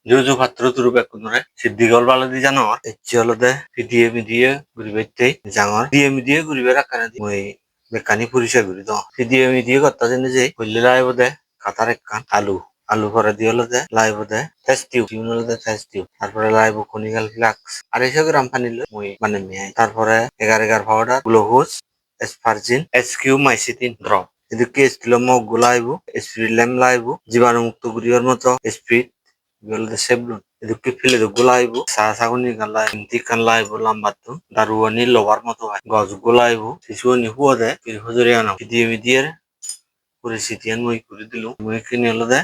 Jojo patro turu bekunore siddigol baladi janor echolode pidiye guribette jangor diye guribe rakana moi bekani purisha guri do pidiye kotta jene je holle laibode katar ekkan আলু করে দিয়ে হলো যে লাইব দে test tube হলো যে test tube তারপরে লাইব conical flux 250 গ্রাম পানি লই মই মানে মিয়াই তারপরে এগার পাউডার গ্লুকোজ এসপারজিন এসকিউ মাইসিটিন ড্রপ এদিকে স্টিল মগ গুলাইব স্পিরিট ল্যাম লাইব জীবাণুমুক্ত গুড়ির মতো স্পিরিট এগুলো সেবলুন এদিকে ফেলে গুলাইব সাগুনি গালাই ইন্তি কান লাইব লাম্বাতু দারুয়ানি লোবার মতো হয় গজ গুলাইব শিশুনি হুয়া দে ফির হুজুরি আনা মিডিয়ে পরিস্থিতি মই করে দিল মই কিনে হলো দে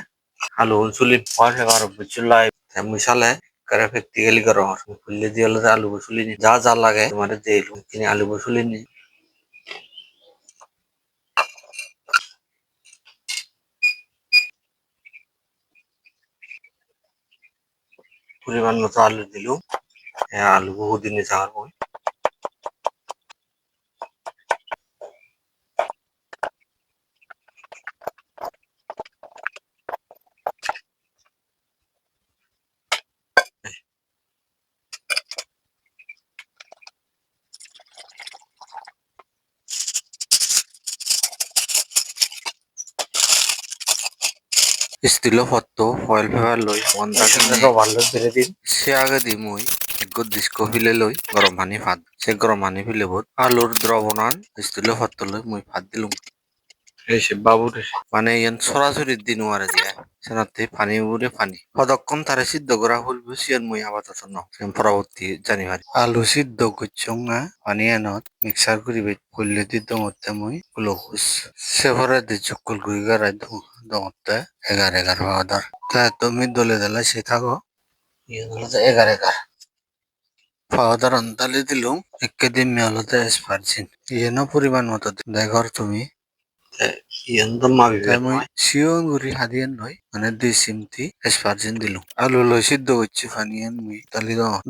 আলু চুলি পয়সা বারো বুঝলাই মিশালে করে প্র্যাকটিক্যালি করো খুললে দিয়ে হলো আলু বসুলি নি যা লাগে তোমার দিয়ে কিনে আলু বসুলি নি পরিমাণ মতো আলু দিলু আলু বহু দিনে যাওয়ার পর স্টিল ফটো ফয়েল পেপার লই ভালো ধরে দিন সে আগে দি মই এক ডিস্কো ফিলে লই গরম পানি ভাত সে গরম পানি ফিলে বহুত আলুর দ্রবণান স্টিল ফটো লই মই ভাত দিলুম এসে বাবুর মানে ইয়ান সরাসরি দিন ওয়ারে দিয়া সেনাতে পানি উড়ে পানি কতক্ষণ তারে সিদ্ধ করা হইব সিয়ান মই আপাতত ন পরবর্তী জানুয়ারি আলু সিদ্ধ করছং না পানি আনত মিক্সার করিবে করলে দি দমতে মই গ্লুকোজ সেভরে দি চক্কল গুই গারাই দমতে এগার পাউডার তা তুমি দলে দলে সে থাকো এগার পাউডার অন্তালে দিলুম একে দিন মেলতে স্পারজিন ইয়েন পরিমাণ মতো দেখর তুমি মই শিওন গুড়ি হাদিয়ান নয় মানে 2 চিমটি এসপারজিন দিলুম আলু লই সিদ্ধ করছি ফানিয়ান মুই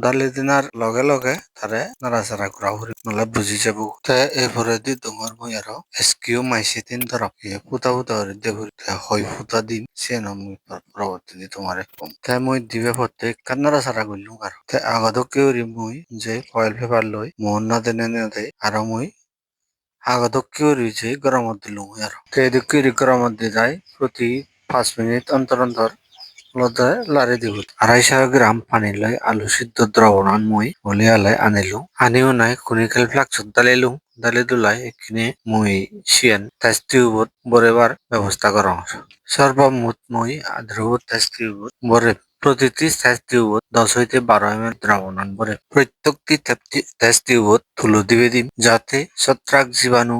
দালি দিনার লগে তারে নাড়াচাড়া করা হরি নলে বুঝি যাব তে এরপরে দি ডঙর মই আর এসকিউ মাইসিটিন ধরক ফুটা হরি দেবুর হয় ফুটা দিন সে মুই পরবর্তী দি তোমারে কম তে মই দিবে পড়তে কান নাড়াচাড়া করলুম আর তে আগত কেউরি মুই যে ফয়েল পেপার লই মোহন না দেনে দে আর মুই আগতকে রয়েছে গরমত দিলুম আর এদিকে গরমত দিয়ে যায় প্রতি 5 মিনিট অন্তর লদে লারি দিব 250 গ্রাম পানি লই আলু সিদ্ধ দ্রবণান মই হলিয়ালাই আনিলু আনিও নাই কনিক্যাল ফ্লাক্স দালে দুলাই এখানে মই শিয়ান টেস্ট টিউবত বরেবার ব্যবস্থা করা সর্বমোট মই আদ্রবত টেস্ট টিউবত বরে প্রতিটি টেস্ট টিউবত 10 হইতে 12 ml দ্রবণান বরে প্রত্যেকটি টেস্ট টিউবত তুলো দিবে দিন যাতে ছত্রাক জীবাণু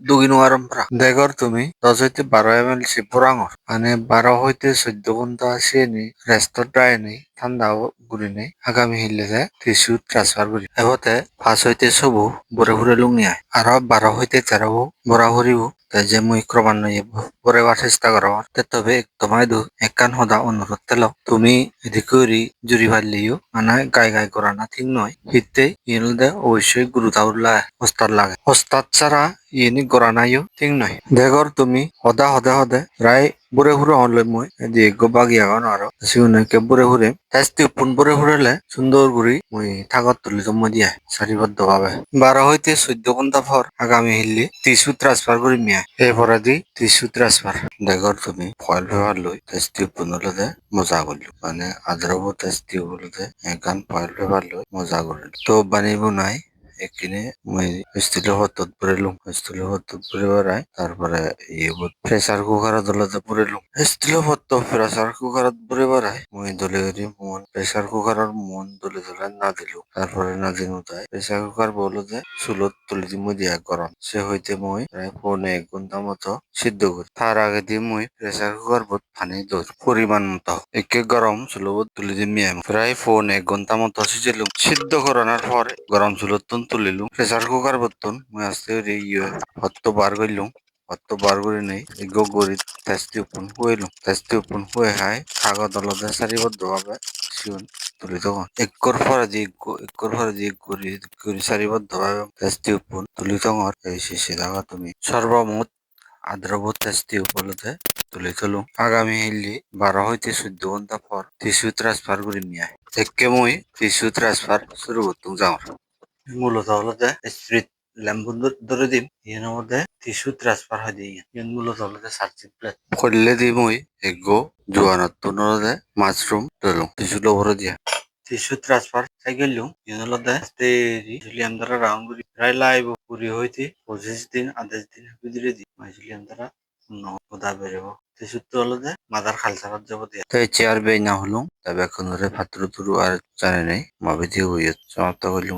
দুগিনো আরম্ভরা দেখর তুমি 10 হইতে 12 ml সে পুরাঙর মানে 12 হইতে 14 ঘন্টা সে নি রেস্ট ড্রাই নেই ঠান্ডা গুলি নেই আগামী হিলে টিস্যু ট্রান্সফার করি এবতে 5 হইতে 6 বরে ঘুরে লুংনি আয় আর 12 হইতে 13 বরা হরিব তাই যে মুই ক্রমান্বয়ে বরেবার চেষ্টা করো তবে তোমায় দু একখান হদা অনুরোধ তেল তুমি এদিকে জুরি ভালিও মানে গাই করা না ঠিক নয় হিতে ইনুদে অবশ্যই গুরুতাউল্লা ওস্তাদ লাগে ওস্তাদ ছাড়া ইনি গড়া নাইও ঠিক নয় দেখর তুমি হদে প্রায় বুড়ে হুড়ে হলে মই যে বাগিয়া গান আর সিউনকে বুড়ে হুড়ে তাস্তি পুন বুড়ে হুড়েলে সুন্দর গুড়ি মই থাকত তুলি জন্ম দিয়া সারিবদ্ধ ভাবে 12 হইতে 14 ঘন্টা পর আগামী হিল্লি টিস্যু ট্রান্সফার করি মিয়া এরপরে দি টিস্যু ট্রান্সফার দেখর তুমি ফয়েল পেপার লই তাস্তি পুন হলে মজা করলো মানে আদ্রব তাস্তি হলে একান ফয়েল পেপার লই মজা করলো তো বানিব নাই এখানে মই স্টিলের হতত পুরেলুম স্টিলের হতত পুরে বেড়াই তারপরে প্রেসার কুকারত দলতে পুরেলুম স্টিলের হত প্রেসার কুকারত পুরে বেড়াই মই দলে মন প্রেসার কুকারের মন দলে না দিলু তারপরে না দিনু তাই প্রেসার কুকার বলো যে চুলত তুলি দি মই দিয়া গরম সে হইতে মই প্রায় 1.5 ঘন্টা মতো সিদ্ধ করি তার আগে দিয়ে মই প্রেসার কুকার বোধ পানি দৌড় পরিমাণ মতো একে গরম চুলো তুলি দি মিয়াম প্রায় 1.5 ঘন্টা মতো সিজেলুম সিদ্ধ করানোর পরে গরম চুলত তুলিলুম প্রেসার কুকার বর্তন মই আস্তে ইয়ে হত্ত বার করলুম হত্ত বার করে নেই এগো গড়ি তেস্তি উপন হুয়ে হাই কাগজ অলদে সারিবদ্ধ ভাবে সিউন তুলি তখন একর পরে যে গড়ি সারিবদ্ধ ভাবে তেস্তি উপন তুলি তখন এই শেষে দেখা তুমি সর্বমোট আদ্রবো তেস্তি উপলতে তুলি তুলুম আগামী হিল্লি 12 হইতে 14 ঘন্টা পর টিস্যু ট্রান্সফার করি নিয়ে একে মই টিস্যু ট্রান্সফার শুরু করতুম যাওয়ার মূলত হলতে স্প্রিট ল্যাম্বু ধরে দিম ইয়ের মধ্যে টিস্যু ট্রান্সফার হয় দিই ইয়েন মূলত হলতে সার্চিং প্লেট করলে দি মই এগো জোয়ানত নলদে মাশরুম দিলুম টিস্যু লবরে দিয়া টিস্যু ট্রান্সফার সাইকেলুম ইয়েন হলতে স্টেরি জুলিয়াম দ্বারা রাউন্ড করি প্রায় লাইব পুরি হইতে 25 দিন 28 দিনের ভিতরে দি জুলিয়াম দ্বারা নদা বেরোব টিস্যুতে হলতে মাদার খালসারাত যাব দিয়া তাই চেয়ার বেই না হলুম তবে এখন ধরে ফাত্র তুরু আর জানে নাই মাবে দিয়ে হইয়া সমাপ্ত করলুম